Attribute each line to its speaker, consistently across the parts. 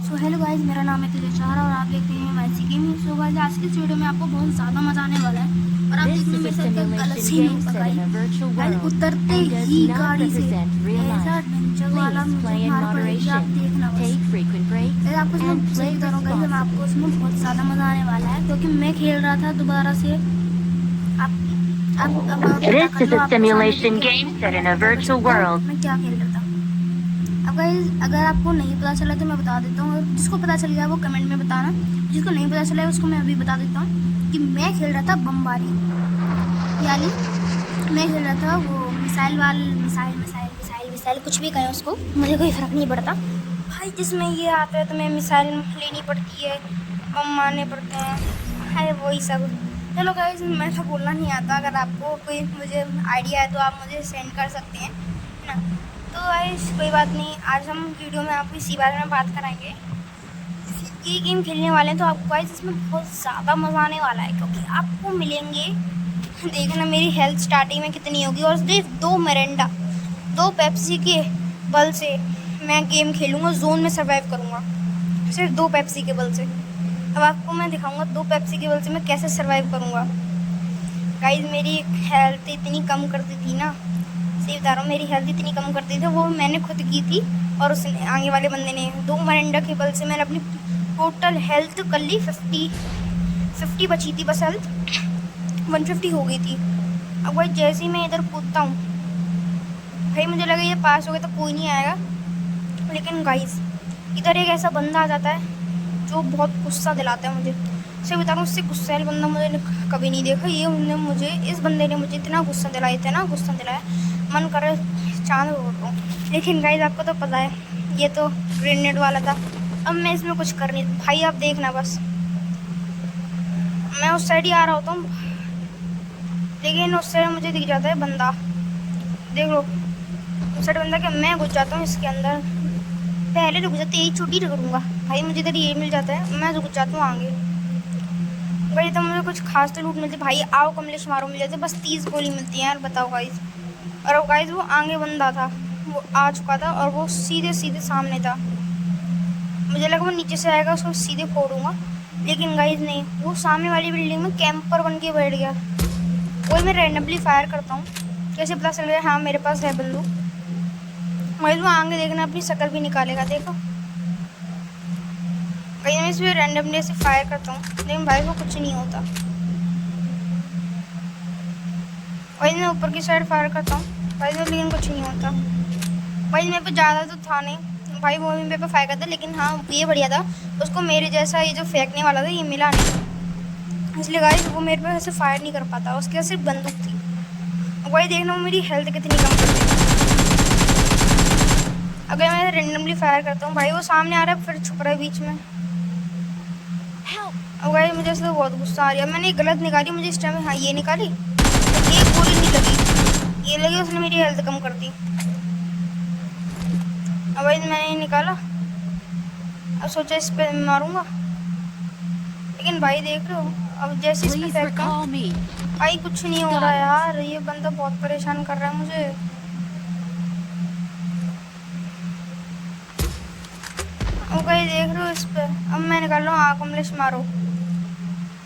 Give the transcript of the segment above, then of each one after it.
Speaker 1: So hello guys, मेरा नाम है तेजस चाहरा और आप देखते हैं मैसी गेमिंग। सो गाइस, आज की इस वीडियो में आपको बहुत ज़्यादा मज़ा आने वाला है और आप
Speaker 2: This
Speaker 1: देखने
Speaker 2: is
Speaker 1: में
Speaker 2: a
Speaker 1: सर एक अलग
Speaker 2: simulation
Speaker 1: सीन
Speaker 2: game
Speaker 1: होगा
Speaker 2: set in a virtual
Speaker 1: guys.
Speaker 2: world
Speaker 1: उतरते
Speaker 2: and does
Speaker 1: ही
Speaker 2: not
Speaker 1: गाड़ी से
Speaker 2: represent real
Speaker 1: ऐसा
Speaker 2: life.
Speaker 1: एडवेंचर वाला
Speaker 2: Please
Speaker 1: म्यूजिक
Speaker 2: play in
Speaker 1: मार पड़ेगी, आप
Speaker 2: moderation,
Speaker 1: देखना बस।
Speaker 2: take frequent breaks,
Speaker 1: गाइस, आपको इसमें
Speaker 2: and
Speaker 1: सही
Speaker 2: play
Speaker 1: बता रहा हूँ गाइस, मैं आपको
Speaker 2: responsibly.
Speaker 1: इसमें बहुत ज़्यादा मज़ा आने वाला है क्योंकि मैं खेल रहा था दोबारा से। आप अब आप पता
Speaker 2: This
Speaker 1: कर
Speaker 2: is
Speaker 1: लो,
Speaker 2: a
Speaker 1: आपको सामने दिख
Speaker 2: simulation
Speaker 1: गया
Speaker 2: game
Speaker 1: होगा,
Speaker 2: set
Speaker 1: अब
Speaker 2: in
Speaker 1: आप
Speaker 2: a
Speaker 1: पता कर
Speaker 2: virtual
Speaker 1: सकते हो
Speaker 2: world.
Speaker 1: मैं क्या खेल रहा था। अब गाइस, अगर आपको नहीं पता चला तो मैं बता देता हूँ, जिसको पता चल गया वो कमेंट में बताना, जिसको नहीं पता चला है उसको मैं अभी बता देता हूँ कि मैं खेल रहा था बमबारी, यानी मैं खेल रहा था वो मिसाइल कुछ भी कहें उसको, मुझे कोई फ़र्क नहीं पड़ता भाई। जिसमें ये आता है तो मैं मिसाइल लेनी पड़ती है, बम मारने पड़ते हैं, है वही सब। चलो गाइस, मैं तो बोलना नहीं आता, अगर आपको कोई मुझे आइडिया है तो आप मुझे सेंड कर सकते हैं, है ना। तो गाइस कोई बात नहीं, आज हम वीडियो में आपको इसी बारे में बात कराएंगे। ये गेम खेलने वाले हैं तो आपको गाइस इसमें बहुत ज़्यादा मज़ा आने वाला है क्योंकि आपको मिलेंगे, देखना मेरी हेल्थ स्टार्टिंग में कितनी होगी। और सिर्फ 2 मिरिंडा 2 पेप्सी के बल से मैं गेम खेलूँगा, जोन में सर्वाइव करूँगा, सिर्फ 2 पेप्सी के बल से। अब आपको मैं दिखाऊँगा 2 पेप्सी के बल से मैं कैसे सर्वाइव करूँगा। गाइस, मेरी हेल्थ इतनी कम कर दी थी ना, सही बता रहा हूँ, मेरी हेल्थ इतनी कम कर दी थी, वो मैंने खुद की थी और उसने आगे वाले बंदे ने 2 मिरिंडा के बल से मैंने अपनी टोटल हेल्थ कर ली 50 बची थी, बस हेल्थ 150 हो गई थी। अब भाई जैसे ही मैं इधर कूदता हूँ भाई, मुझे लगा ये पास हो गया तो कोई नहीं आएगा, लेकिन गाइस इधर एक ऐसा बंदा आ जाता है जो बहुत गुस्सा दिलाता है मुझे। सही बता रहा हूँ, उससे गुस्सैल बंदा मुझे कभी नहीं देखा। इस बंदे ने मुझे इतना गुस्सा दिलाया, मन कर चांद उड़ दूँ। लेकिन गाइस आपको तो पता है ये तो ग्रेनेड वाला था, अब मैं इसमें कुछ कर नहीं भाई, आप देखना बस, मैं उस साइड ही आ रहा होता हूँ लेकिन उस साइड मुझे दिख जाता है बंदा, देख लो उस साइड बंदा, क्या मैं घुस जाता हूँ इसके अंदर, पहले रुक जाते यही छोटी करूँगा भाई, मुझे इधर ये मिल जाता है, मैं रुक जाता हूँ आगे भाई, तो मुझे कुछ खास तो लूट मिलती भाई, आओ कमलेश मारो मिल जाते, बस 30 गोली मिलती है यार, बताओ गाइस। और अब गाइस वो आगे बंदा था, वो आ चुका था और वो सीधे सीधे सामने था, मुझे लगा वो नीचे से आएगा उसको सीधे फोड़ूंगा, लेकिन गाइस नहीं, वो सामने वाली बिल्डिंग में कैंपर बन के बैठ गया। वही मैं रैंडमली फायर करता हूँ, कैसे पता चल गया हाँ मेरे पास है बंदूक। गाइस वो आगे देखना अपनी शक्ल भी निकालेगा, देखो कहीं मैं इसमें रैंडमली से फायर करता हूँ लेकिन भाई वो कुछ नहीं होता। भाई मैं ऊपर की साइड फायर करता हूँ भाई, तो लेकिन कुछ नहीं होता भाई, मेरे पे ज़्यादा तो था नहीं भाई, वो भी मेरे पे फायर करता, लेकिन हाँ ये बढ़िया था, उसको मेरे जैसा ये जो फेंकने वाला था ये मिला नहीं, इसलिए गाइस वो मेरे पे ऐसे फायर नहीं कर पाता, उसके पास सिर्फ बंदूक थी। वही देखना वो मेरी हेल्थ कितनी कम कर देती। अगर मैं रेंडमली फायर करता हूँ भाई, वो सामने आ रहा है फिर छुप रहा है बीच में। अब भाई मुझे इसलिए बहुत गुस्सा आ रहा है, मैंने गलत निकाली, मुझे इस टाइम हाँ ये निकाली, एक गोली नहीं लगी, ये लगी उसने मेरी हेल्थ कम कर दी। अब भाई मैंने ये निकाला, अब सोचा इस पे मारूंगा, लेकिन भाई देख रहे हो अब जैसे इस पे फेंकता भाई कुछ नहीं हो रहा यार, ये बंदा बहुत परेशान कर रहा है मुझे। अब भाई देख रहे हो इस पे, अब मैं निकाल रहा हूँ हाँ कमलेश मारो,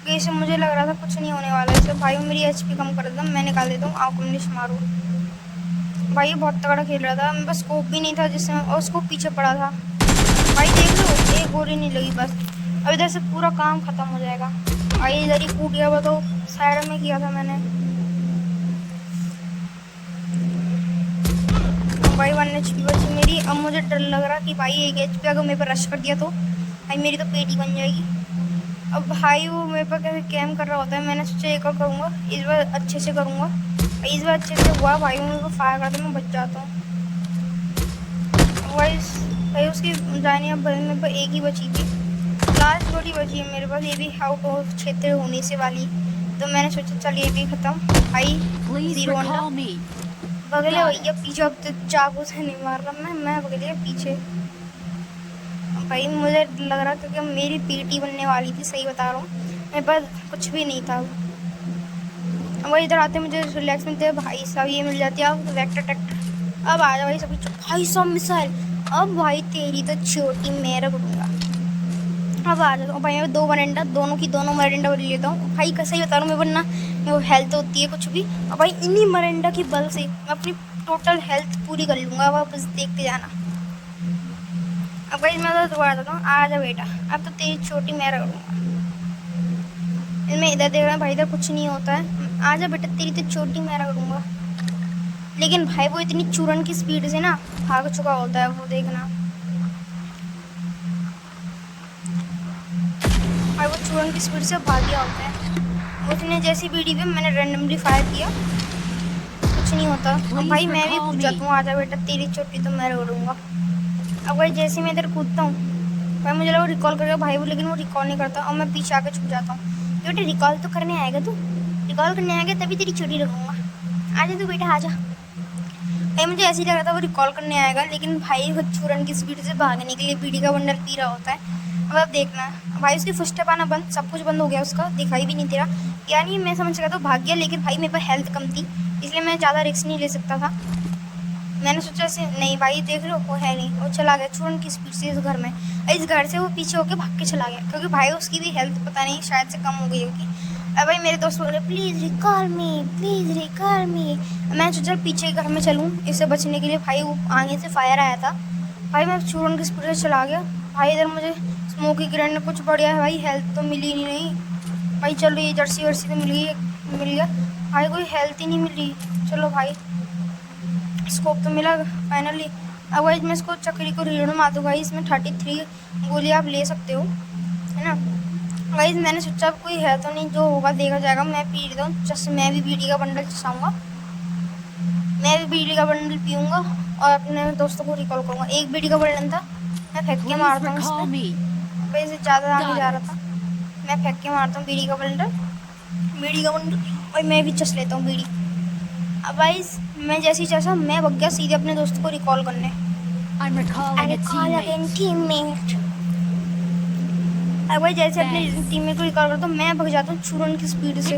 Speaker 1: इसे मुझे लग रहा था कुछ नहीं होने वाला है, इसे भाई मेरी एचपी कम कर देता हूँ, मैं निकाल देता हूँ आओ कमलेश मारो। भाई ये बहुत तगड़ा खेल रहा था, मेरे पास स्कोप भी नहीं था जिससे, और स्कोप पीछे पड़ा था भाई, देख लो एक गोली नहीं लगी बस, अब इधर से पूरा काम खत्म हो जाएगा। भाई इधर ही कूद गया, वो तो साइड में किया था मैंने। भाई 1 HP बची मेरी, अब मुझे डर लग रहा कि भाई 1 HP अगर मेरे पर रश कर दिया तो भाई मेरी तो पेटी बन जाएगी। अब भाई वो मेरे पर कैसे कैम कर रहा होता है, मैंने सोचा एक और करूँगा, इस बार अच्छे से करूँगा भाई, इस बार अच्छे से हुआ भाई, मेरे को फायर करते मैं बच जाता हूँ। भाई उसकी जाने अब भाई मेरे पर एक ही बची थी, लास्ट गोली बची है मेरे पास, ये भी आउट ऑफ क्षेत्र होने से वाली, तो मैंने सोचा चल ये भी खत्म भाई, 0 अंडा बगले भैया पीछे, अब तो चाकू से नहीं मार रहा मैं बगले पीछे भाई, मुझे लग रहा क्योंकि मेरी पीटी बनने वाली थी, सही बता रहा हूँ, मेरे पास कुछ भी नहीं था। वही इधर आते मुझे रिलैक्स मिलते भाई साहब, ये मिल जाती है अब वेक्टर टेक्टर, अब आ जाओ भाई सभी भाई सब मिसाइल, अब भाई तेरी तो छोटी मैं रखूँगा। अब आ जाता हूँ भाई, मैं 2 मरिंडा, दोनों की दोनों मरिंडा ले लेता हूँ भाई। कैसे ही बता रहा हूँ मैं, वरना वो हेल्थ होती है कुछ भी, और भाई इन्हीं मरिंडा की बल से मैं अपनी टोटल हेल्थ पूरी कर लूँगा। अब बस देखते जाना। अब भाई मैं तो दोबारा देता हूँ, आ जा बेटा, अब तो तेरी छोटी मैं रखूँगा। मैं इधर देख रहा हूँ भाई, इधर कुछ नहीं होता है। आ जा बेटा, तेरी तो छोटी मैं रखूँगा। लेकिन भाई वो इतनी चूरन की स्पीड से ना भाग चुका होता है, वो देखना भाई, वो चूरन की स्पीड से भाग गया होता है। उसने जैसी बीडी पे मैंने रैंडमली फायर किया, कुछ नहीं होता। अब भाई मैं भी कूद जाता हूँ, आजा बेटा तेरी चोटी तो मैं रोड़ूंगा। अब भाई जैसे मैं इधर कूदता हूँ भाई, मुझे लगा रिकॉल करेगा भाई वो, लेकिन वो रिकॉल नहीं करता और मैं पीछे आके छुप जाता हूँ। बेटे रिकॉल तो करने आएगा तू, रिकॉल करने आएगा तभी तेरी चोटी रखूँगा। आजा तू बेटा आजा। भाई मुझे ऐसे ही लग रहा था वो रिकॉल करने आएगा, लेकिन भाई वो चूरन की स्पीड से भागने के लिए बीड़ी का बंडल पी रहा होता है। अब देखना भाई, उसकी फर्स्ट स्टेप आना बंद, सब कुछ बंद हो गया, उसका दिखाई भी नहीं दे रहा। यानी मैं समझ गया तो भाग गया, लेकिन भाई मेरे पास हेल्थ कम थी, इसलिए मैं ज़्यादा रिस्क नहीं ले सकता था। मैंने सोचा ऐसे नहीं भाई, देख लो वो है नहीं, वो चला गया चूरन की स्पीड से इस घर में। इस घर से वो पीछे होके भाग के चला गया, क्योंकि भाई उसकी भी हेल्थ पता नहीं शायद से कम हो गई होगी। अब भाई मेरे दोस्त बोल रहे please recall me, please recall मी। मैं सोचा पीछे घर में चलूँ इससे बचने के लिए। भाई वो आगे से फायर आया था, भाई मैं चूरन की स्पीड से चला गया। भाई इधर मुझे स्मोकी ग्रेनेड कुछ बढ़िया है भाई, हेल्थ तो मिली नहीं भाई। चलो ये जर्सी वर्सी तो मिल गया भाई, कोई हेल्थ ही नहीं मिल रही। चलो भाई स्कोप तो मिला फाइनली। अब भाई मैं इसको चक्री को रीलोड मार दूँ भाई, इसमें 33 गोली आप ले सकते हो, है ना भाई। मैंने सोचा अब कोई है तो नहीं, जो होगा देखा जाएगा। मैं पी लेता हूँ, जैसे मैं भी बीड़ी का बंडल चसाऊँगा, मैं भी बीड़ी का बंडल पीऊँगा और अपने दोस्तों को रिकॉल करूँगा। एक बीड़ी का बंडल था, मैं फेंक के मारता हूँ इसमें भाई, इसे ज़्यादा आगे जा रहा था, मैं फेंक के मारता हूँ बीड़ी का बंडल और मैं भी चस लेता हूँ बीड़ी। अब भाई मैं जैसे ही चसा, मैं भग गया सीधे अपने दोस्त को रिकॉल करने। अब भाई जैसे अपने टीममेट को रिकॉल करता हूँ, मैं भग जाता हूँ चूरन की स्पीड से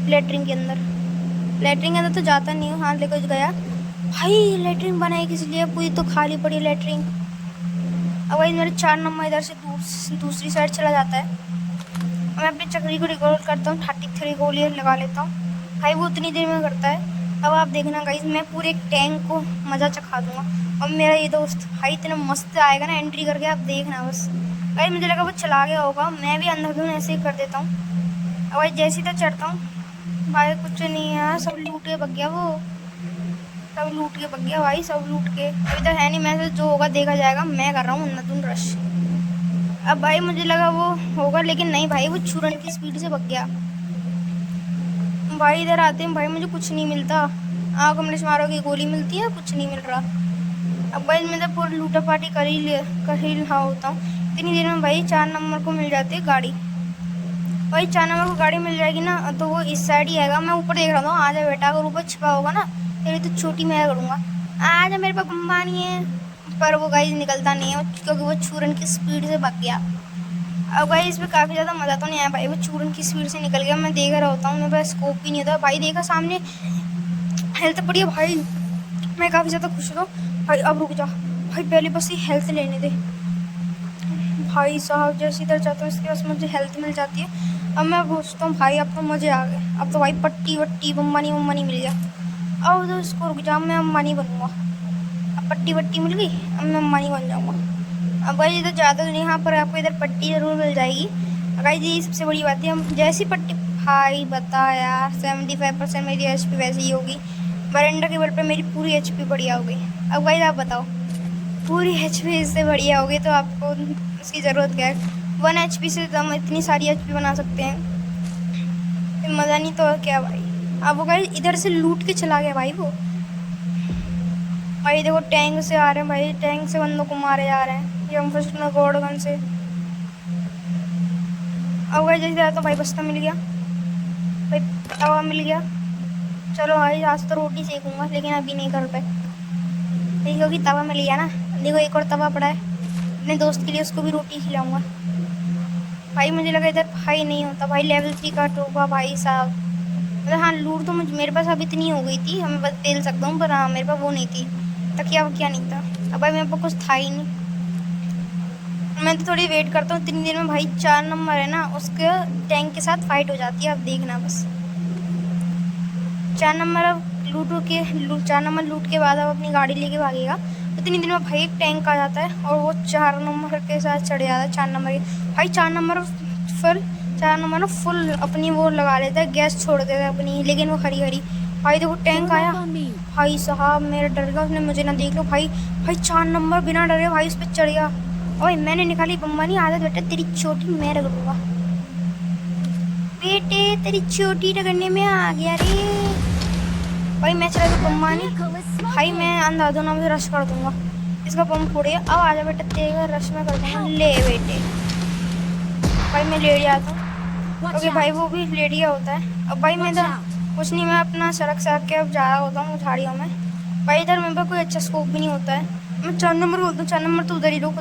Speaker 1: लेटरिन के अंदर तो जाता नहीं हूँ। हाँ लेकर गया भाई, लेटरिन बनाई किस लिए, पूरी तो खाली पड़ी लेटरिन। अब भाई मेरे 4 नंबर इधर से दूसरी साइड चला जाता है। मैं अपनी चक्री को रिकॉल करता हूँ, 33 गोली लगा लेता हूँ भाई, वो उतनी देर में करता है। अब आप देखना गाइस, मैं पूरे टैंक को मज़ा चखा दूंगा। और मेरा ये दोस्त भाई इतना मस्त आएगा ना एंट्री करके, आप देखना बस। भाई मुझे लगा वो चला गया होगा, मैं भी अंधाधुन ऐसे ही कर देता हूँ। अब भाई जैसे ही तो चढ़ता हूँ भाई, कुछ नहीं है, सब लूट के भग गया वो, सब लूट के भग गया भाई, सब लूट के। अभी तो है नहीं, मैं जो होगा देखा जाएगा। मैं कर रहा हूँ अंधाधुन रश। अब भाई मुझे लगा वो होगा, लेकिन नहीं भाई, वो चूरन की स्पीड से भग गया। भाई इधर आते हैं भाई, मुझे कुछ नहीं मिलता। आँख हमने मारो की गोली मिलती है, कुछ नहीं मिल रहा। अब भाई मैं तो पूरी लूटा पार्टी कर ही रहा होता हूँ। इतनी देर में भाई 4 नंबर को मिल जाती है गाड़ी। भाई 4 नंबर को गाड़ी मिल जाएगी ना, तो वो इस साइड ही आएगा। मैं ऊपर देख रहा हूँ, आ जा बेटा, अगर ऊपर छिपा होगा ना तेरी तो छोटी मैं करूँगा। आ जा, मेरे पास बम्बा नहीं है, पर वो गाड़ी निकलता नहीं है क्योंकि वो चूरन की स्पीड से भाग गया। अब भाई इसमें काफ़ी ज़्यादा मज़ा तो नहीं आया भाई, वो चूरन की स्पीड से निकल गया। मैं देख रहा होता हूँ, मेरे पास स्कोप भी नहीं होता भाई। देखा सामने हेल्थ पड़ी है भाई, मैं काफ़ी ज़्यादा खुश हूँ भाई। अब रुक जा भाई, पहले बस ये हेल्थ लेने दे भाई साहब। जैसे इधर जाता हूँ इसके पास मुझे हेल्थ मिल जाती है। अब मैं पूछता हूँ भाई, अब तो मज़े आ गए, अब तो भाई पट्टी वट्टी मनी मिल गया। अब तो इसको रुक जा, मैं अम्बानी बनूँगा। अब पट्टी वट्टी मिल गई, अब मैं अम्बानी बन जाऊँगा। अब भाई इधर ज़्यादा तो यहाँ पर आपको इधर पट्टी ज़रूर मिल जाएगी भाई जी, सबसे बड़ी बात है। हम जैसी पट्टी भाई बता यार, 75% मेरी HP वैसे ही होगी। बरंडा के बल पे मेरी पूरी HP बढ़िया हो गई। अब भाई आप बताओ, पूरी HP इससे बढ़िया होगी तो आपको उसकी ज़रूरत क्या है। 1 HP से तो हम इतनी सारी HP बना सकते हैं, मज़ा नहीं तो क्या भाई। अब वो भाई इधर से लूट के चला गया भाई वो। भाई देखो टैंक से आ रहे हैं भाई, टैंक से बंदों को मारे जा रहे हैं। ये हम फर्स्ट में गॉड गन से। अब भाई जैसे आता भाई बस्ता मिल गया भाई, तवा मिल गया। चलो भाई आज तो रोटी सेकूंगा, लेकिन अभी नहीं कर पाए क्योंकि तवा मिल गया ना। देखो एक और तवा पड़ा है, अपने दोस्त के लिए उसको भी रोटी खिलाऊंगा भाई। मुझे लगा इधर भाई नहीं होता भाई, लेवल 3 का टोपा भाई साहब। मतलब हाँ लूट तो मेरे पास अब इतनी हो गई थी, हमें बस पेल सकता हूँ, पर हाँ मेरे पास वो नहीं थी, तकिया वकिया नहीं था। अब भाई मेरे पास कुछ था ही नहीं। मैं तो थोड़ी वेट करता हूँ। इतनी देर में भाई 4 नंबर है ना, उसके टैंक के साथ फाइट हो जाती है। अब देखना बस 4 नंबर अब 4 नंबर लूट के बाद अब अपनी गाड़ी लेके भागेगा। इतनी देर में भाई एक टैंक आ जाता है और वो 4 नंबर के साथ चढ़ जाता है। 4 नंबर के भाई 4 नंबर ना फुल अपनी वो लगा लेता है, गैस छोड़ देता है अपनी, लेकिन वो हरी हरी। भाई देखो टैंक आया, भाई साहब मेरा डर गया, उसने मुझे ना देख लो। भाई 4 नंबर बिना डरे भाई उस पर चढ़ गया। ओए मैंने निकाली बम्बानी आदत, बेटा तेरी चोटी मैं रगड़ूंगा, बेटे तेरी चोटी रगड़ने में आ गया रे। भाई मैं चला गया बम्बानी, भाई मैं अंधाधुन में रश कर दूंगा, इसका बम फोड़े। अब आजा बेटा तेरे रश में कर दूंगा, ले बेटे। भाई मैं लेट जाता हूँ। ओके भाई वो भी लेट गया होता है। अब भाई मैं इधर कुछ नहीं, मैं अपना सड़क के अब जा रहा होता हूँ झाड़ियों में। भाई इधर मेरे पास कोई अच्छा स्कोप भी नहीं होता है। मैं 4 नंबर बोलता हूँ, 4 नंबर तो उधर ही रुक,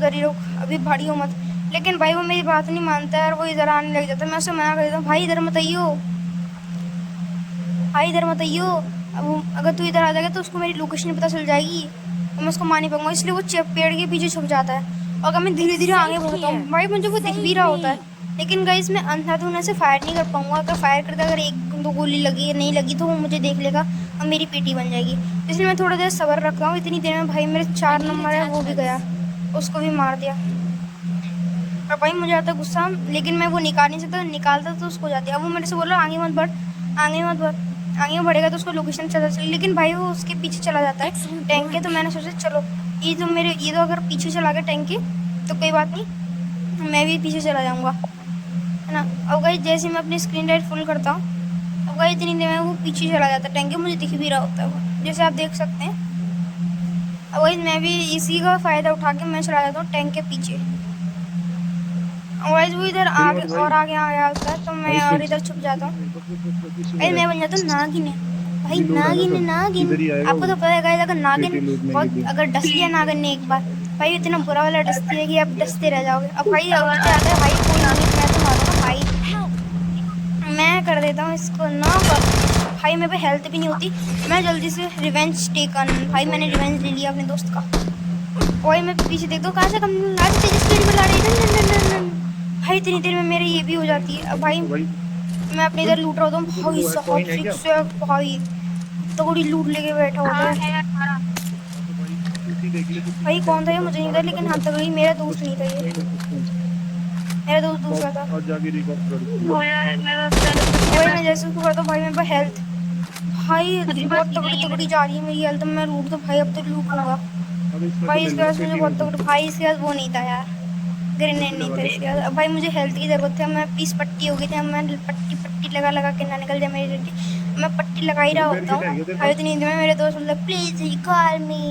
Speaker 1: अभी भाड़ी हो मत। लेकिन भाई वो मेरी बात नहीं मानता है और वो इधर आने लग जाता है। मैं उसे मना कर देता हूँ, भाई इधर मत आइयो, भाई इधर मत आइयो। अब अगर तू इधर आ जाएगा तो उसको मेरी लोकेशन पता चल जाएगी और मैं उसको मार नहीं पाऊंगा, इसलिए वो पेड़ के पीछे छुप जाता है। और अगर मैं धीरे धीरे आगे बढ़ता हूँ भाई मुझे वो दिख भी रहा होता है, लेकिन गाइस मैं अंधाधुन से फायर नहीं कर पाऊंगा। अगर फायर करता अगर 1-2 गोली लगी नहीं लगी तो वो मुझे देख लेगा और मेरी पीटी बन जाएगी। इसलिए मैं थोड़ा देर सब्र रखता हूँ। इतनी देर में भाई मेरे 4 नंबर है वो भी गया, उसको भी मार दिया। और भाई मुझे आता गुस्सा, लेकिन मैं वो निकाल नहीं सकता, निकालता तो उसको जाती है। अब वो मेरे से बोला आगे मत बढ़, आगे मत बढ़, आगे बढ़ेगा तो उसको लोकेशन चला चले, लेकिन भाई वो उसके पीछे चला जाता है टैंक के। तो मैंने सोचा चलो ये तो अगर पीछे चला गया टैंक के तो कोई बात नहीं, मैं भी पीछे चला जाऊँगा, है ना। अब गाइस जैसे मैं अपनी स्क्रीन लाइट फुल करता हूँ, अब गाइस इतनी देर में वो पीछे चला जाता है टैंक के, मुझे दिख भी रहा होता है वो, जैसे आप देख सकते हैं। अब गाइस मैं भी इसी का फ़ायदा उठा के मैं चला जाता हूँ टैंक के पीछे। गाइस वो इधर आगे और आगे आ गया होता है तो मैं और इधर छुप जाता हूँ। भाई मैं बन जाता हूँ नागिन। भाई नागिन आपको तो पता है गाइस, अगर नागिन बहुत अगर डस लिया नागिन ने एक बार, भाई इतना बुरा वाला डसती है कि आप डसते रह जाओगे। अब भाई उठते आते हैं, भाई कोई नहीं, मैं तो मारूंगा भाई, मैं कर देता हूँ इसको ना भाई मेरे पे हेल्थ भी नहीं होती। मैं जल्दी से रिवेंज टेकन, भाई मैंने रिवेंज ले लिया अपने दोस्त का। वही मैं पीछे देखता हूँ कहाँ से कम आज तेज स्पीड में ला रही। भाई इतनी देर में मेरी ये भी हो जाती है। अब भाई मैं अपने इधर लूट रहा होता हूँ, भाई साहब भाई तगड़ी लूट लेके बैठा होता है। भाई कौन था ये मुझे नहीं पता, लेकिन हाँ तगड़ी मेरा दोस्त नहीं था ये, मेरा दोस्त दूसरा था। वही मैं जैसे उसको करता हूँ भाई मेरे पास हेल्थ, भाई बहुत तगड़ी जा रही है मेरी हेल्थ। मैं लूट तो भाई अब तो लूट लूँगा भाई। इसके पास मुझे बहुत तगड़ी, भाई इसके पास वो नहीं था यार, ग्रेनेड नहीं था इसके पास। अब भाई मुझे हेल्थ की ज़रूरत है, मैं 20 पट्टी हो गई थी। अब मैं पट्टी लगा के ना निकल जाए मेरी जल्दी, मैं पट्टी लगा ही रहा होता हूँ। भाई इतनी देर में मेरे दोस्त मतलब प्लीज़ कॉल मी,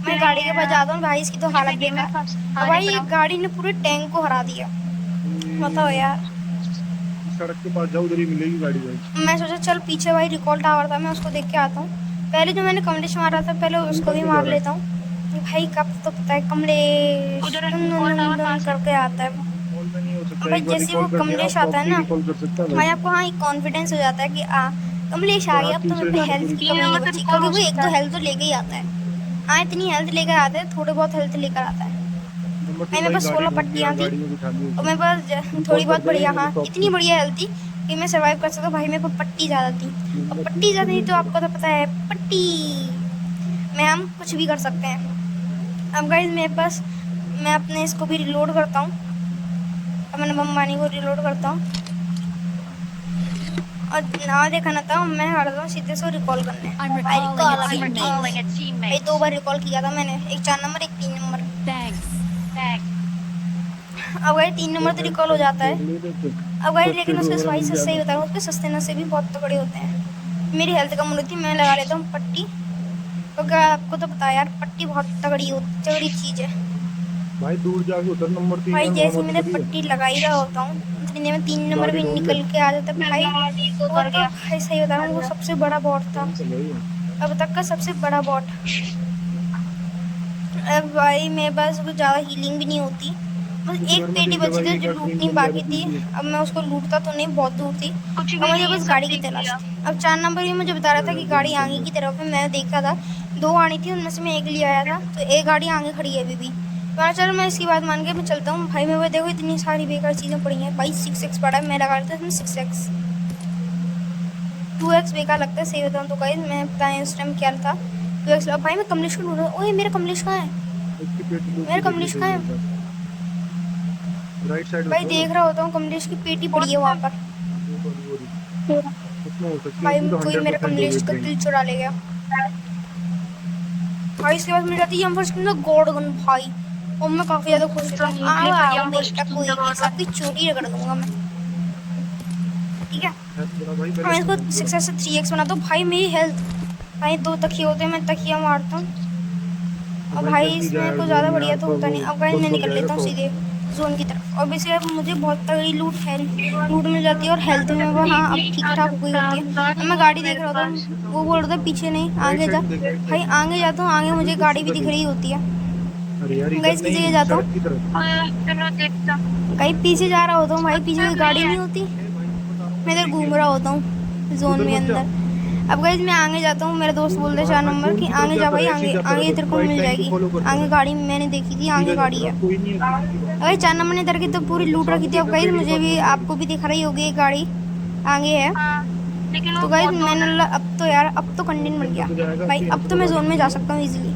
Speaker 1: मैं गाड़ी के पास जाता हूँ। भाई इसकी तो हालत बेकार। अब भाई एक गाड़ी ने पूरे टैंक को हरा दिया, बताओ यार।
Speaker 2: सड़क के पास जाओ, उधर ही मिलेगी गाड़ी भाई।
Speaker 1: मैं सोचा चल पीछे भाई रिकॉल टावर था, मैं उसको देख के आता हूँ। पहले जो मैंने कमलेश मारा था पहले उसको भी मार लेता हूँ। भाई कब तो पता है कमलेश करके आता है भाई, जैसे वो कमलेश आता है ना भाई आपको हाँ एक कॉन्फिडेंस हो जाता है कि कमलेश आ गया, अब तो मेरे पे हेल्थ की कमी नहीं बची, क्योंकि वो 1-2 हेल्थ तो लेके ही आता है। हाँ इतनी हेल्थ लेकर आता है, थोड़े बहुत हेल्थ लेकर आता है। भाई मेरे पास 16 पट्टियाँ थी और मेरे पास थोड़ी बहुत बढ़िया, हाँ इतनी बढ़िया हेल्थ थी कि मैं सर्वाइव कर सकता। भाई मेरे को पट्टी ज़्यादा थी, और पट्टी ज़्यादा थी तो आपको तो पता है पट्टी में हम कुछ भी कर सकते हैं। अब गाइस मेरे पास, मैं अपने इसको भी रिलोड करता हूँ। अब मैंने बम्बानी को रिलोड करता हूँ और ना देखा ना था मैं हटता हूँ सीधे से रिकॉल करने। भाई 2 बार रिकॉल किया था मैंने, एक 4 नंबर एक 3 नंबर। अब भाई 3 नंबर तो रिकॉल हो जाता है। अब भाई लेकिन उसके भाई सस्ते ही होता है, उसके सस्ते से भी बहुत तगड़े होते हैं। मेरी हेल्थ कम होती है, मैं लगा लेता हूँ पट्टी, क्योंकि आपको तो पता है यार पट्टी बहुत तगड़ी चीज़ है।
Speaker 2: भाई दूर जाके उतर नंबर 3
Speaker 1: भाई जैसे मैंने पट्टी लगा ही रहा होता हूँ इतने में 3 नंबर भी निकल के आ जाता है। भाई वो तो भाई सही बता रहा हूँ, वो सबसे बड़ा बॉट था अब तक का, सबसे बड़ा बॉट। अब भाई मेरे पास कुछ ज़्यादा हीलिंग भी नहीं होती, बस एक पेटी बची थी जो लूटनी बाकी थी। अब मैं उसको लूटता तो नहीं, बहुत दूर थी और मुझे बस गाड़ी की तलाश थी। अब 4 नंबर भी मुझे बता रहा था कि गाड़ी आगे की तरफ है, मैं देख रहा था 2 आनी थी उनमें से मैं एक ले आया था, तो एक गाड़ी आगे खड़ी है अभी भी। तो चलो मैं इसकी बात मान के मैं चलता हूँ भाई। मैं वो देखो इतनी सारी बेकार चीज़ें पड़ी हैं भाई। 6x पड़ा है, मैं लगा लेता हूँ 6x। 2x बेकार लगता है, सही बताऊँ तो गाइस। मैं बताएं उस टाइम क्या था 2x। अब भाई मैं कमलेश को ढूंढ रहा हूँ। ओए मेरा कमलेश कहाँ है?
Speaker 2: इसकी पेटी लूट
Speaker 1: मेरा
Speaker 2: के देख
Speaker 1: कमलेश
Speaker 2: लेते
Speaker 1: कहाँ
Speaker 2: हैं
Speaker 1: है?
Speaker 2: एक बार। राइट साइड में
Speaker 1: भाई
Speaker 2: था वो।
Speaker 1: देख रहा होता हूँ, कमलेश की पेटी पड़ी है वहाँ पर।
Speaker 2: वो रही। उसमें हो सकती है,
Speaker 1: भाई
Speaker 2: उसमें तो
Speaker 1: कोई मेरा
Speaker 2: 100% होगी
Speaker 1: कमलेश का
Speaker 2: ट्रेन।
Speaker 1: दिल चुरा ले गया भाई। इसके बाद मिल जाती है हम फर्स्ट गॉड गन भाई, और मैं काफ़ी ज़्यादा खुश रहता हूँ। आओ बेटा कोई नहीं, सबकी चोटी रगड़ दूंगा मैं, ठीक है।
Speaker 2: थोड़ा भाई
Speaker 1: मैं
Speaker 2: पहले
Speaker 1: इसको
Speaker 2: सामान पूरा।
Speaker 1: 6 से 3x बनाता हूँ भाई। मेरी हेल्थ भाई 2 तकिए होते हैं, मैं तकिया मारता हूँ।
Speaker 2: तो
Speaker 1: और
Speaker 2: भाई
Speaker 1: भाई
Speaker 2: जल्दी
Speaker 1: इसमें
Speaker 2: जाए,
Speaker 1: कुछ ज़्यादा
Speaker 2: जोन में
Speaker 1: बढ़िया तो
Speaker 2: आपका
Speaker 1: होता
Speaker 2: वो
Speaker 1: नहीं। अब गाइस मैं
Speaker 2: बंद हो
Speaker 1: निकल
Speaker 2: जाएगा
Speaker 1: लेता हूँ
Speaker 2: तो।
Speaker 1: सीधे जोन की तरफ। और वैसे अब मुझे बहुत तगड़ी लूट मिल जाती है, और हेल्थ में वो हाँ अब ठीक ठाक हो गई होती है। अब मैं गाड़ी देख रहा होता हूँ, वो बोल रहा था पीछे नहीं
Speaker 2: राइट
Speaker 1: आगे
Speaker 2: साइड
Speaker 1: जा।
Speaker 2: में देख, राइट
Speaker 1: भाई
Speaker 2: साइड में।
Speaker 1: आगे जाता हूँ, आगे मुझे
Speaker 2: बिल्कुल
Speaker 1: गाड़ी भी
Speaker 2: सीधा
Speaker 1: दिख
Speaker 2: देख।
Speaker 1: रही होती है।
Speaker 2: अरे यार इधर
Speaker 1: गाइस की जगह
Speaker 2: नहीं,
Speaker 1: जाता
Speaker 2: सड़क
Speaker 1: हूँ।
Speaker 2: की तरफ।
Speaker 3: चलो देखता हूँ।
Speaker 1: कहीं पीछे जा रहा होता हूँ भाई, पीछे कोई गाड़ी
Speaker 3: नहीं है।
Speaker 1: नहीं होती।
Speaker 2: ए भाई मैं बता रहा हूँ,
Speaker 1: मैं
Speaker 2: मैंने
Speaker 1: इधर
Speaker 2: देख लिया
Speaker 1: घूम रहा
Speaker 2: तुझे।
Speaker 1: होता हूँ जोन
Speaker 2: उधर
Speaker 1: में
Speaker 2: मत जा।
Speaker 1: अंदर। अब गाइस मैं आगे जाता हूँ, मेरे दोस्त
Speaker 2: जोन के
Speaker 1: बोलते हैं
Speaker 2: बाहर
Speaker 1: 4
Speaker 2: हाँ,
Speaker 1: नंबर
Speaker 2: जोन
Speaker 1: कि
Speaker 2: की तरफ
Speaker 1: आगे जा
Speaker 2: जाता
Speaker 1: भाई,
Speaker 2: रहे, ऐसे
Speaker 1: आगे
Speaker 2: ही जाता
Speaker 1: आगे
Speaker 2: रहे,
Speaker 1: तेरे
Speaker 2: बस
Speaker 1: को
Speaker 2: वाइट
Speaker 1: मिल
Speaker 2: लाइन को
Speaker 1: जाएगी।
Speaker 2: फॉलो करता
Speaker 1: आगे
Speaker 2: रहे।
Speaker 1: गाड़ी मैंने देखी थी, आगे
Speaker 2: सीधा
Speaker 1: गाड़ी
Speaker 2: जाता
Speaker 1: है।
Speaker 2: रहा, कोई नहीं है पीछे की बात।
Speaker 1: अगर 4 नंबर ने इधर की तो पूरी
Speaker 2: वो
Speaker 1: लूट रखी
Speaker 2: सामने
Speaker 1: थी। अब
Speaker 2: देखा
Speaker 1: गाइस
Speaker 2: पेड़ के
Speaker 1: मुझे
Speaker 2: पास
Speaker 1: भी,
Speaker 2: वो गाड़ी।
Speaker 1: आपको भी दिख रही होगी एक गाड़ी आगे है।
Speaker 3: हाँ, लेकिन वो
Speaker 1: तो गाइस
Speaker 3: बहुत दूर
Speaker 1: मैंने
Speaker 3: है।
Speaker 1: बोला अब तो यार, अब तो
Speaker 2: जोन
Speaker 1: कंटेंट
Speaker 2: के
Speaker 1: बन
Speaker 2: अंदर
Speaker 1: गया
Speaker 2: तो जाएगा,
Speaker 1: भाई।
Speaker 2: तो यहाँ
Speaker 1: अब
Speaker 2: पे
Speaker 1: तो
Speaker 2: तो
Speaker 1: मैं
Speaker 2: गाड़ी
Speaker 1: जोन में
Speaker 2: नहीं
Speaker 1: जा
Speaker 2: है।
Speaker 1: सकता हूँ इजीली।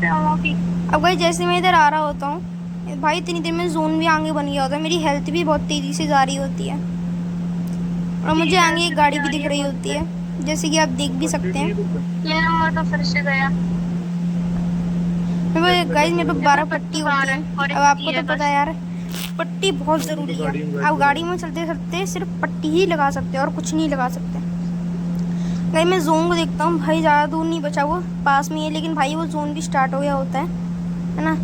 Speaker 3: चलो ठीक।
Speaker 1: अब गाइस जैसे मैं इधर आ रहा होता हूँ भाई, इतनी देर में जोन भी आगे बन गया होता है। मेरी हेल्थ भी बहुत तेज़ी से जा रही होती है, और मुझे
Speaker 3: ठीक है,
Speaker 1: आगे एक
Speaker 3: चली
Speaker 1: गाड़ी
Speaker 3: जा
Speaker 1: भी
Speaker 3: रही
Speaker 1: दिख
Speaker 3: है
Speaker 1: रही
Speaker 3: बहुत
Speaker 1: होती
Speaker 3: देर।
Speaker 1: है, जैसे कि आप देख भी
Speaker 2: फर्स्ट एड
Speaker 1: सकते
Speaker 2: नहीं
Speaker 1: हैं।
Speaker 2: है तुम पे?
Speaker 3: ये नंबर तो फिर से गया।
Speaker 1: मेरे
Speaker 2: कैसे
Speaker 1: गाइस
Speaker 2: कैसे
Speaker 1: मेरे पास
Speaker 2: होगा?
Speaker 3: देखो
Speaker 1: 12 पट्टी
Speaker 3: बच्चे
Speaker 1: होती
Speaker 3: बाहर है
Speaker 1: हैं।
Speaker 3: और
Speaker 1: अब
Speaker 3: एक
Speaker 1: आपको
Speaker 3: ही
Speaker 1: तो
Speaker 3: है
Speaker 1: पता है
Speaker 3: बस।
Speaker 1: यार, पट्टी बहुत
Speaker 2: हाँ, वो तो
Speaker 1: ज़रूरी है।
Speaker 2: गाड़ी में
Speaker 1: आप
Speaker 2: बैठ
Speaker 1: गाड़ी
Speaker 2: जाएगा।
Speaker 1: में चलते चलते सिर्फ पट्टी ही लगा सकते हैं और कुछ नहीं लगा सकते। भाई मैं जोन को देखता हूँ भाई, ज़्यादा दूर नहीं बचा, वो पास में ही है, लेकिन भाई वो जोन भी स्टार्ट हो गया होता है ना।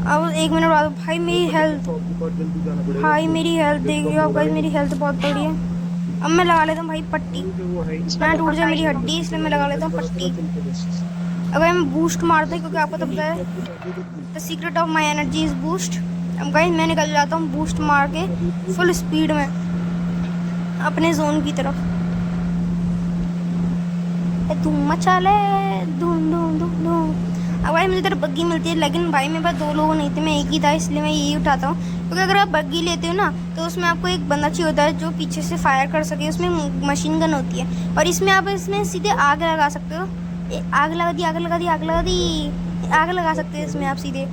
Speaker 1: अब 1 मिनट बाद भाई
Speaker 2: वो
Speaker 1: मेरी
Speaker 2: पहले तो
Speaker 1: हेल्थ,
Speaker 2: शॉप के पास जल्दी जाना पड़ेगा
Speaker 1: भाई
Speaker 2: अपने।
Speaker 1: मेरी हेल्थ
Speaker 2: जब
Speaker 1: देखिए
Speaker 2: कम
Speaker 1: आप
Speaker 2: हो रहा
Speaker 1: गाइस,
Speaker 2: है
Speaker 1: मेरी
Speaker 2: तो।
Speaker 1: हेल्थ बहुत तगड़ी है। अब मैं लगा लेता हूँ भाई पट्टी,
Speaker 2: वहीं पे वो है ही।
Speaker 1: ना
Speaker 3: इसमें तो
Speaker 1: टूट जाए
Speaker 3: पता ही
Speaker 1: मेरी
Speaker 3: नहीं।
Speaker 1: हड्डी, इसलिए मैं
Speaker 2: पीछे
Speaker 1: लगा
Speaker 2: जाएगा,
Speaker 1: लेता हूँ
Speaker 2: ऐसे बड़ा
Speaker 1: पट्टी।
Speaker 2: थोड़ा चलते बस।
Speaker 1: अगर मैं बूस्ट मारता हूँ, क्योंकि
Speaker 2: बस
Speaker 1: आपको तो
Speaker 2: सीधा
Speaker 1: पता
Speaker 2: नीचे
Speaker 1: है
Speaker 2: आपके पास उधर की।
Speaker 1: The secret of my energy is boost. अब गाइस मैं निकल जाता हूँ बूस्ट मार के फुल स्पीड में अपने जोन की तरफ। धूम मचा ले, धूम धूम धूम धूम। अब भाई मुझे इधर बग्गी मिलती है, लेकिन भाई मेरे पास 2 लोग नहीं थे, मैं एक ही था, इसलिए मैं यही उठाता हूँ। क्योंकि अगर आप बग्गी लेते हो ना, तो उसमें आपको एक बंदा चाहिए होता है जो पीछे से फायर कर सके। उसमें मशीन गन होती है, और इसमें आप इसमें सीधे आग लगा सकते हो। आग लगा दी, आग लगा दी, आग लगा दी, आग लगा सकते हो इसमें आप सीधे।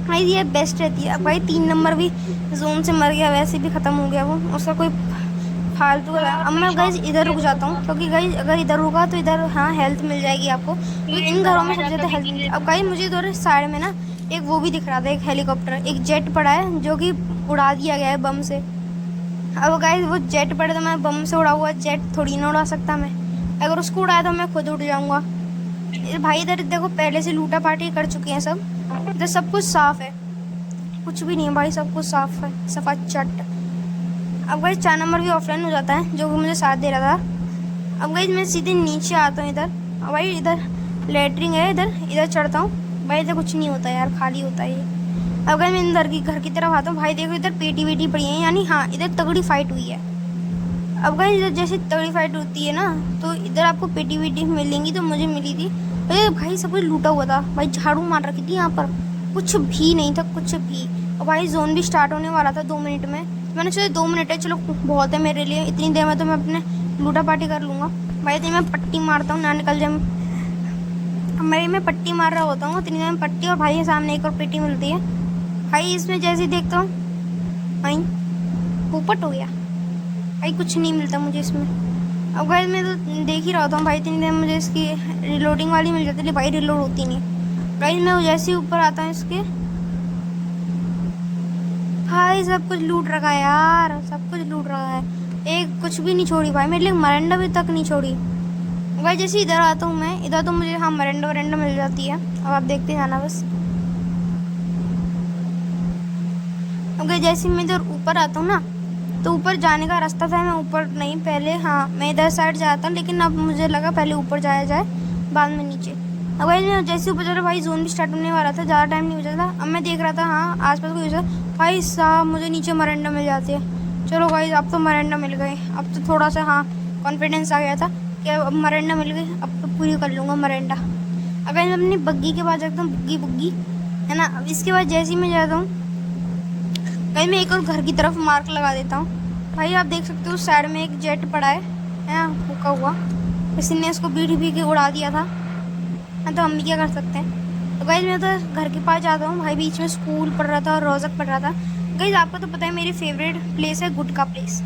Speaker 1: भाई ये बेस्ट रहती है। अब भाई 3 नंबर भी जोन से मर गया, वैसे भी ख़त्म हो गया वो, उसका कोई फालतू का। अब मैं गाइज इधर रुक जाता हूँ, क्योंकि गाइज अगर इधर रुका तो इधर हाँ हेल्थ मिल जाएगी आपको, क्योंकि इन घरों में सबसे ज़्यादा हेल्थ मिलती है। अब गाइज मुझे इधर साइड में ना एक वो भी दिख रहा था, एक हेलीकॉप्टर, एक जेट पड़ा है जो कि उड़ा दिया गया है बम से। अब गाइज वो जेट पड़ा, तो मैं बम से उड़ा हुआ जेट थोड़ी ना उड़ा सकता मैं। अगर उसको उड़ाया तो मैं खुद उड़ जाऊँगा। भाई इधर देखो पहले से लूटा पार्टी कर चुके हैं सब, इधर सब कुछ साफ है, कुछ भी नहीं है भाई, सब कुछ साफ है, सफा चट। अब गाइस 4 नंबर भी ऑफलाइन हो जाता है, जो कि मुझे साथ दे रहा था। अब गाइस मैं सीधे नीचे आता हूँ इधर। अब भाई इधर लेटरिंग है, इधर इधर चढ़ता हूँ भाई। इधर कुछ नहीं होता यार, खाली होता है ये। अब गाइस मैं अंदर की घर की तरफ आता हूँ भाई। देखो इधर पेटी वेटी पड़ी है, यानी हाँ इधर तगड़ी फाइट हुई है। अब गाइस इधर जैसे तगड़ी फाइट होती है ना, तो इधर आपको पेटी वेटी मिलेंगी, तो मुझे मिली थी। अरे भाई सब कुछ लूटा हुआ था भाई, झाड़ू मार रखी थी यहाँ पर, कुछ भी नहीं था, कुछ भी। और भाई जोन भी स्टार्ट होने वाला था 2 मिनट में। मैंने सोचा 2 मिनट है, चलो बहुत है मेरे लिए, इतनी देर में तो मैं अपने लूटा पार्टी कर लूँगा। भाई इतनी मैं पट्टी मारता हूँ ना निकल जाए। मैं पट्टी मार रहा होता हूँ इतनी देर में पट्टी, और भाई के सामने एक और पेटी मिलती है। भाई इसमें जैसे ही देखता हूँ भाई पोपट हो गया भाई, कुछ नहीं मिलता मुझे इसमें। अब भाई मैं तो देख ही रहा होता हूँ भाई, इतनी देर मुझे इसकी रिलोडिंग वाली मिल जाती है, भाई रिलोड होती नहीं। भाई मैं जैसे ही ऊपर आता हूँ इसके, भाई सब कुछ लूट रखा है यार, सब कुछ लूट रखा है, एक कुछ भी नहीं छोड़ी भाई, मेरे लिए मरंडा भी तक नहीं छोड़ी। भाई जैसे इधर आता हूँ मैं, इधर तो मुझे हाँ मरंडा वरंडा मिल जाती है। अब आप देखते जाना बस। अब जैसे मैं इधर ऊपर आता हूँ ना, तो ऊपर जाने का रास्ता था, मैं ऊपर नहीं पहले, हाँ मैं इधर साइड जाता हूँ, लेकिन अब मुझे लगा पहले ऊपर जाया जाए बाद में नीचे। अब भाई मैं जैसे ऊपर चला, भाई जोन भी स्टार्ट होने वाला था, ज़्यादा टाइम नहीं बचा था। अब मैं देख रहा था हाँ आसपास कोई यूज़र, भाई साहब मुझे नीचे मरंडा मिल जाती है। चलो भाई अब तो मरंडा मिल गए, अब तो थोड़ा सा हाँ कॉन्फिडेंस आ गया था कि अब मरंडा मिल गई, अब तो पूरी कर लूँगा मरंडा। अगर मैं अपनी बग्गी के पास जाता हूँ, बुग्गी बुग्गी है ना। अब इसके बाद जैसे ही मैं जाता हूँ कहीं मैं एक और घर की तरफ मार्क लगा देता हूँ। भाई आप देख सकते हो साइड में एक जेट पड़ा है ना, रुका हुआ। किसी ने इसको बीट के उड़ा दिया था, तो हम भी क्या कर सकते हैं। तो गाइज मैं तो घर के पास जाता हूँ। भाई बीच में स्कूल पढ़ रहा था और रोज़क पढ़ रहा था। गाइज आपको तो पता है मेरी फेवरेट प्लेस है गुटका प्लेस।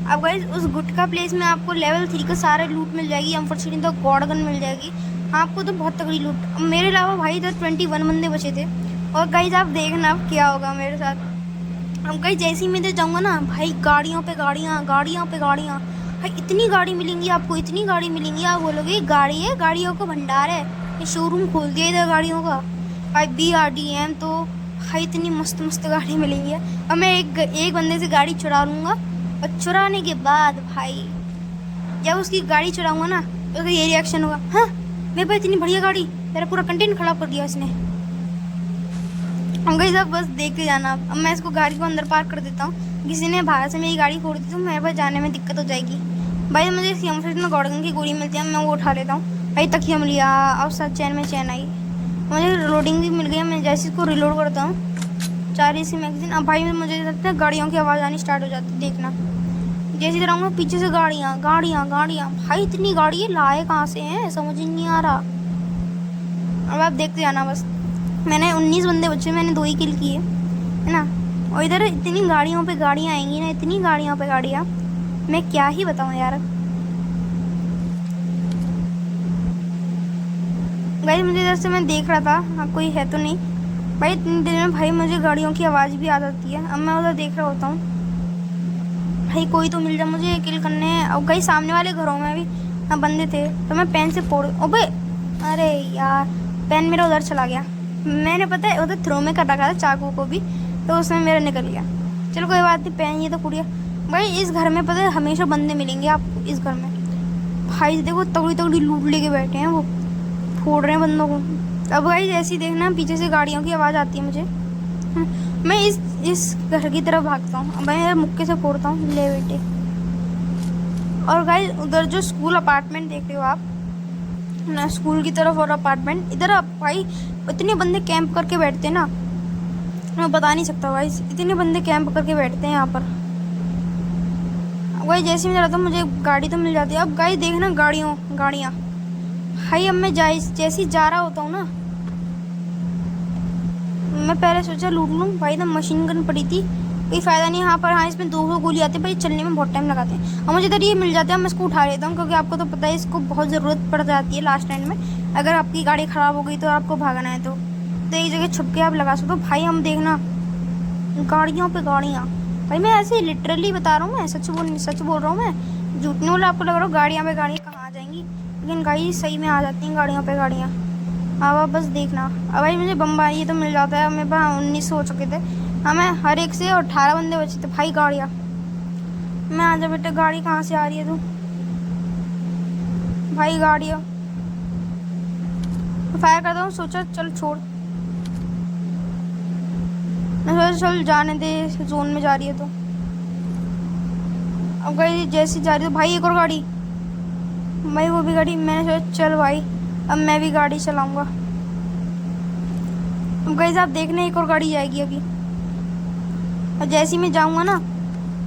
Speaker 1: अब गाइज उस गुटका प्लेस में आपको लेवल 3 का सारा लूट मिल जाएगी। अनफॉर्चुनेटली तो गॉड गन मिल जाएगी आपको, तो बहुत तगड़ी लूट। अब मेरे अलावा भाई इधर 21 बंदे बचे थे। और गाइज आप देखना अब क्या होगा मेरे साथ। अब गाइज जैसे ही मैं इधर जाऊँगा ना भाई, गाड़ियों पे गाड़ियाँ, गाड़ियों पे गाड़ियाँ। भाई इतनी गाड़ी मिलेंगी आपको, इतनी गाड़ी मिलेंगी, आप बोलोगे गाड़ी है, गाड़ियों का भंडार है, ये शोरूम खोल दिया इधर गाड़ियों का। भाई BRDM तो भाई इतनी मस्त मस्त गाड़ी मिलेंगी। और मैं एक बंदे से गाड़ी चुरा लूँगा, और चुराने के बाद भाई जब उसकी गाड़ी चुराऊँगा ना तो उसका ये रिएक्शन होगा, हाँ मेरे पास इतनी बढ़िया गाड़ी, तेरा पूरा कंटेंट खराब कर दिया इसने। हम सब बस देख के जाना। अब मैं इसको गाड़ी को अंदर पार्क कर देता हूँ। किसी ने बाहर से मेरी गाड़ी फोड़ दी तो मेरे पास जाने में दिक्कत हो जाएगी। भाई मुझे इतना गॉडगन की गोली मिलती है, मैं वो उठा लेता हूँ। भाई तकिया मिल लिया और साथ चैन में चैन आई। मुझे रिलोडिंग भी मिल गई। मैं जैसे इसको रिलोड करता हूँ 4 इसी मैगजीन। अब भाई मुझे लगता है गाड़ियों की आवाज़ आनी स्टार्ट हो जाती है, देखना। जैसे इधर आऊँगा पीछे से गाड़ियाँ गाड़ियाँ गाड़ियाँ। भाई इतनी गाड़ी लाए कहाँ से हैं, समझ ही नहीं आ रहा। अब आप देखते जाना बस। मैंने 19 बंदे बचे, मैंने 2 ही किल किए है ना। और इधर इतनी गाड़ियों पे गाड़ियाँ आएंगी ना, इतनी गाड़ियों पे गाड़ियाँ, मैं क्या ही बताऊँ यार। भाई मुझे इधर से मैं देख रहा था, हाँ कोई है तो नहीं। भाई इतनी देर में भाई मुझे गाड़ियों की आवाज़ भी आ जाती है। अब मैं उधर देख रहा होता हूँ, भाई कोई तो मिल जाए मुझे किल करने हैं। अब भाई सामने वाले घरों में भी बंदे थे, तो मैं पेन से फोड़, ओबे अरे यार पेन मेरा उधर चला गया। मैंने पता है उधर थ्रो में कर रखा था चाकू को भी, तो उसमें मेरा निकल गया। चलो कोई बात नहीं, पेन ये तो फूट गया। भाई इस घर में पता है हमेशा बंदे मिलेंगे आपको इस घर में। भाई देखो तगड़ी तगड़ी लूट लेके बैठे हैं, वो फोड़ रहे हैं बंदों को। अब भाई जैसे ही देखना पीछे से गाड़ियों की आवाज़ आती है मुझे, मैं इस घर की तरफ भागता हूँ। मैं मुक्के से फोड़ता हूँ, ले बेटे। और भाई उधर जो स्कूल अपार्टमेंट देख रहे हो आप ना, स्कूल की तरफ और अपार्टमेंट, इधर आप भाई इतने बंदे कैंप करके बैठते हैं ना, मैं बता नहीं सकता भाई। इतने बंदे कैंप करके बैठते हैं यहाँ पर। भाई जैसे मैं जाता हूँ मुझे गाड़ी तो मिल जाती है। अब गाड़ी देखना गाड़ियाँ। भाई अब मैं जैसे ही जा रहा होता हूँ ना, मैं पहले सोचा लूट लूँ। भाई तो मशीन गन पड़ी थी, कोई फ़ायदा नहीं यहाँ पर। हाँ इसमें 2 गोली आती है भाई, चलने में बहुत टाइम लगाते हैं। और मुझे इधर ये मिल जाता है, मैं इसको उठा लेता हूँ, क्योंकि आपको तो पता है इसको बहुत ज़रूरत पड़ जाती है लास्ट टाइम में। अगर आपकी गाड़ी ख़राब हो गई तो आपको भागना है तो एक जगह छुप के आप लगा सकते हो। भाई हम देखना गाड़ियों पे गाड़ियाँ। भाई मैं ऐसे लिटरली बता रहा हूँ, मैं सच बोल रहा हूँ, मैं झूठ नहीं बोला। आपको लग रहा हो गाड़ियाँ पे गाड़ियाँ कहाँ आ जाएंगी, लेकिन गाड़ी सही में आ जाती हैं गाड़ियों पे गाड़ियाँ। अब आप बस देखना। अब भाई मुझे बम्बा ये तो मिल जाता है। मेरे पास 19 हो चुके थे, हमें हर एक से 18 बंदे बचे थे। भाई गाड़ियाँ, मैं आ जा बेटे, गाड़ी कहाँ से आ रही है तू? भाई गाड़ियाँ फायर करता हूँ, सोचा चल छोड़, मैं सोचा चल जाने दे, जोन में जा रही है तो। अब गई जैसी जा रही है तो भाई एक और गाड़ी, भाई वो भी गाड़ी। मैंने सोचा चल भाई अब मैं भी गाड़ी चलाऊंगा। अब गई आप देखने एक और गाड़ी जाएगी अभी। और जैसे ही मैं जाऊंगा ना,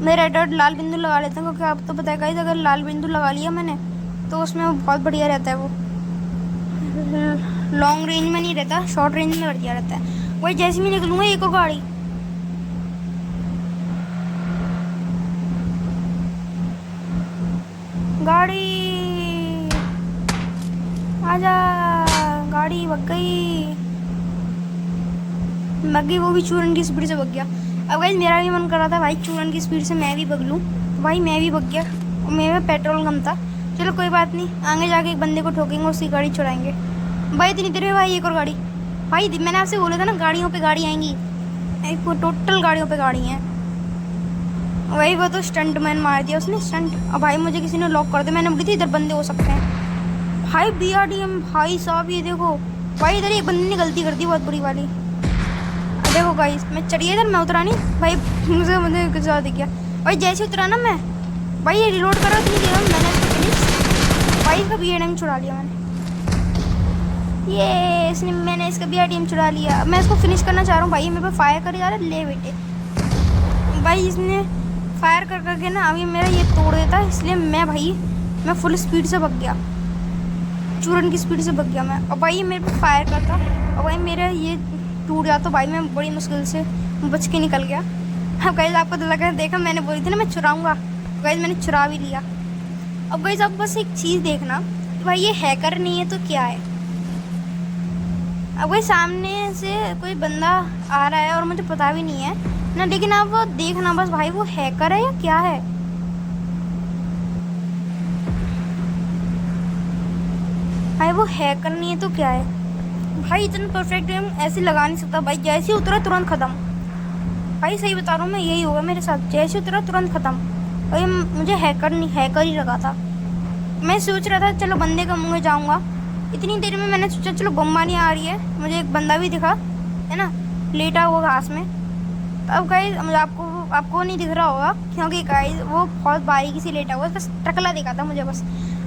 Speaker 1: मैं रेड डॉट लाल बिंदु लगा लेता हूँ, क्योंकि आप तो पता है गाइस अगर लाल बिंदु लगा लिया मैंने तो उसमें वो बहुत बढ़िया रहता है। वो लॉन्ग रेंज में नहीं रहता, शॉर्ट रेंज में बढ़िया रहता है। वही जैसे मैं निकलूंगा एक और गाड़ी आजा, गाड़ी भग गई, वो भी चूरन की स्पीड से भग गया। अब गाइस मेरा भी मन कर रहा था भाई चूरन की स्पीड से मैं भी भग लूँ, भाई मैं भी भग गया और मेरे में पेट्रोल कम था। चलो कोई बात नहीं, आगे जाके एक बंदे को ठोकेंगे, उसकी गाड़ी चुराएंगे। भाई इतनी देर में भाई एक और गाड़ी। भाई मैंने आपसे बोला था ना गाड़ियों पे गाड़ी आएंगी, टोटल गाड़ियों पे गाड़ी हैं। वही वो तो स्टंट मैन मार दिया उसने स्टंट। अब भाई मुझे किसी ने लॉक कर दिया, मैंने बोली थी इधर बंदे हो सकते हैं। भाई BRDM भाई साहब ये देखो भाई, इधर एक बंदे ने गलती कर दी बहुत बुरी वाली। देखो गाइस मैं चढ़िए इधर, मैं उतरा नहीं भाई, मुझे कुछ ज़्यादा दिख गया भाई। जैसे उतरा ना मैं भाई, ये रिलोड करा इतनी देर में मैंने इसको फिनिश, भाई का BRDM छुड़ा लिया मैंने। ये इसने मैंने इसका BRDM चुरा लिया। अब मैं इसको फिनिश करना चाह रहा हूँ भाई, मेरे पे फायर कर जा रहा है। ले बेटे भाई, इसने फायर कर करके ना अभी मेरा ये तोड़ देता है, इसलिए मैं फुल स्पीड से भग गया, चूरन की स्पीड से भग गया मैं। और भाई मेरे पे फायर करता और भाई मेरा ये टूट जाता, तो भाई मैं बड़ी मुश्किल से बच के निकल गया। अब गाइस आपको तो लगा, देखा मैंने बोली थी ना मैं चुराऊंगा, गाइस मैंने चुरा भी लिया। अब गाइस आप बस एक चीज़ देखना, भाई ये हैकर नहीं है तो क्या है। अब भाई सामने से कोई बंदा आ रहा है और मुझे पता भी नहीं है ना, लेकिन आप वो देखना बस भाई वो हैकर है या क्या है। भाई वो हैकर नहीं है तो क्या है। भाई इतना परफेक्ट एम ऐसे लगा नहीं सकता भाई, जैसे ही उतरा तुरंत ख़त्म। भाई सही बता रहा हूँ मैं, यही होगा मेरे साथ, जैसे उतरा तुरंत ख़त्म। भाई मुझे हैकर ही लगा था। मैं सोच रहा था चलो बंदे का मुँह जाऊँगा, इतनी देर में मैंने सोचा चलो बमबानी आ रही है, मुझे एक बंदा भी दिखा है ना, लेटा हुआ घास में। तो अब गाइस आपको नहीं दिख रहा होगा क्योंकि गाइस वो बहुत बारीकी से लेटा हुआ, बस टकला दिखा था मुझे बस।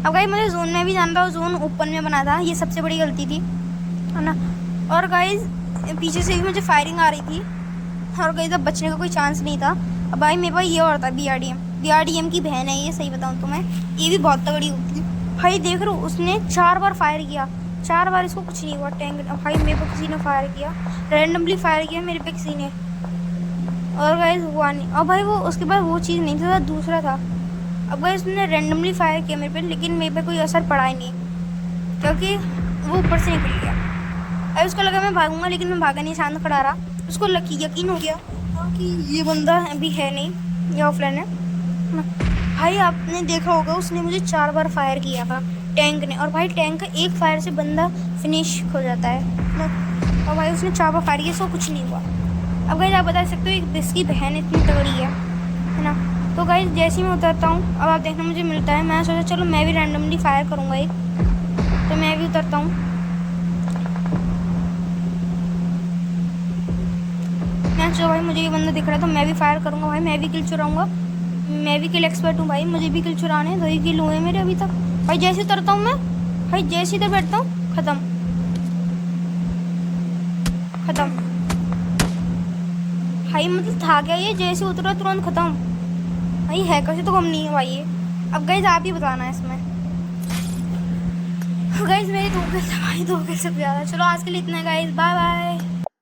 Speaker 1: अब गाइस मुझे जोन में भी जाना था, जोन ओपन में बना था, ये सबसे बड़ी गलती थी है ना। और गाइस पीछे से भी मुझे फायरिंग आ रही थी और गाइस अब बचने का कोई चांस नहीं था। अब भाई मेरे पास ये और था BRDM की बहन है ये, सही बताऊँ तो मैं, ये भी बहुत तगड़ी होती है। भाई देख रहा हूँ उसने 4 बार फायर किया, 4 बार इसको कुछ नहीं हुआ टैंक। भाई मेरे पे किसी ने फायर किया, रैंडमली फायर किया मेरे पे किसी ने, और गाइस हुआ नहीं। और भाई वो उसके बाद वो चीज़ नहीं था, दूसरा था। अब भाई उसने रैंडमली फायर किया मेरे पे, लेकिन मेरे पे कोई असर पड़ा ही नहीं क्योंकि वो ऊपर से निकल गया। अब उसको लगा मैं भागूंगा, लेकिन मैं भागा नहीं, शांत खड़ा रहा। उसको यकीन हो गया कि ये बंदा अभी है नहीं, ये ऑफलाइन है। भाई आपने देखा होगा उसने मुझे 4 बार फायर किया था टैंक ने, और भाई टैंक का एक फायर से बंदा फिनिश हो जाता है ना। और भाई उसने 4 बार फायर किया, इसको कुछ नहीं हुआ। अब गाइस आप बता सकते हो इसकी बहन इतनी तगड़ी है ना। तो गाइस जैसे ही मैं उतरता हूँ, अब आप देखना मुझे मिलता है, मैं सोचा चलो मैं भी रैंडमली फायर करूँगा एक, तो मैं भी उतरता हूँ। मैं चलो भाई मुझे ये बंदा दिख रहा है तो मैं भी फायर करूँगा भाई, मैं भी किल चुराऊँगा, मैं भी किल एक्सपर्ट हूँ भाई, मुझे भी किल चुराने 2 ही किल हुए मेरे अभी तक। भाई जैसे उतरता हूँ मैं, भाई जैसे इधर बैठता हूँ ख़त्म। भाई मतलब था क्या ये, जैसे उतरा तुरंत ख़त्म। भाई हैकर से तो कम नहीं है भाई ये। अब गाइस आप ही बताना है इसमें। गाइस मेरी 2 किल से भाई, 2 किल से ज़्यादा। चलो आज के लिए इतना है गाइस, बाय बाय।